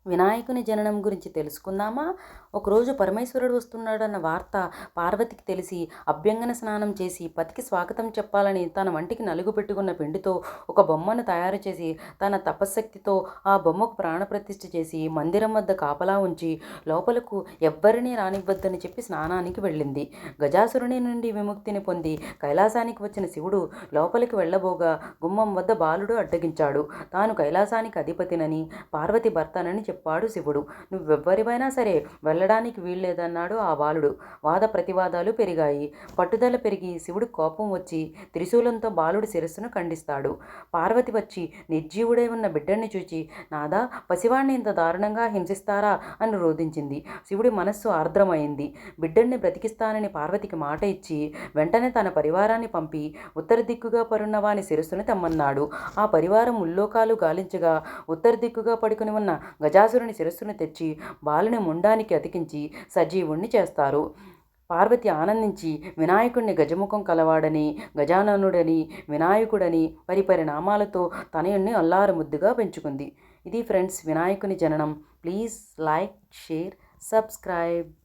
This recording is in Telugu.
వినాయకుని జననం గురించి తెలుసుకుందామా? ఒకరోజు పరమేశ్వరుడు వస్తున్నాడన్న వార్త పార్వతికి తెలిసి అభ్యంగన స్నానం చేసి పతికి స్వాగతం చెప్పాలని తన వంటికి నలుగు పెట్టుకున్న పిండితో ఒక బొమ్మను తయారు చేసి తన తపశ్శక్తితో ఆ బొమ్మకు ప్రాణప్రతిష్ఠ చేసి మందిరం వద్ద కాపలా ఉంచి లోపలకు ఎవ్వరినీ రానివ్వద్దని చెప్పి స్నానానికి వెళ్ళింది. గజాసురుని నుండి విముక్తిని పొంది కైలాసానికి వచ్చిన శివుడు లోపలికి వెళ్ళబోగా గుమ్మం వద్ద బాలుడు అడ్డగించాడు. తాను కైలాసానికి అధిపతినని, పార్వతి భర్తనని చెప్పాడు శివుడు. నువ్వెవ్వరివైనా సరే వెళ్ళడానికి వీల్లేదన్నాడు ఆ బాలుడు. వాద ప్రతివాదాలు పెరిగాయి. పట్టుదల పెరిగి శివుడు కోపం వచ్చి త్రిశూలంతో బాలుడి శిరస్సును ఖండిస్తాడు. పార్వతి వచ్చి నిర్జీవుడై ఉన్న బిడ్డని చూచి, నాదా, పసివాణ్ణి ఇంత దారుణంగా హింసిస్తారా అని రోధించింది. శివుడి మనస్సు ఆర్ద్రమైంది. బిడ్డల్ని బ్రతికిస్తానని పార్వతికి మాట ఇచ్చి వెంటనే తన పరివారాన్ని పంపి ఉత్తర దిక్కుగా పరున్న వాని శిరస్సును తెమ్మన్నాడు. ఆ పరివారం ముల్లోకాలు గాలించగా ఉత్తర దిక్కుగా పడుకుని ఉన్న గజాసురుని శిరస్సును తెచ్చి బాలుని ముండానికి అతికించి సజీవుణ్ణి చేస్తారు. పార్వతి ఆనందించి వినాయకుడిని గజముఖం కలవాడని, గజాననుడని, వినాయకుడని పరిపరి నామాలతో తనయుణ్ణి అల్లారు ముద్దుగా పెంచుకుంది. ఇది ఫ్రెండ్స్ వినాయకుని జననం. Please like, share, subscribe.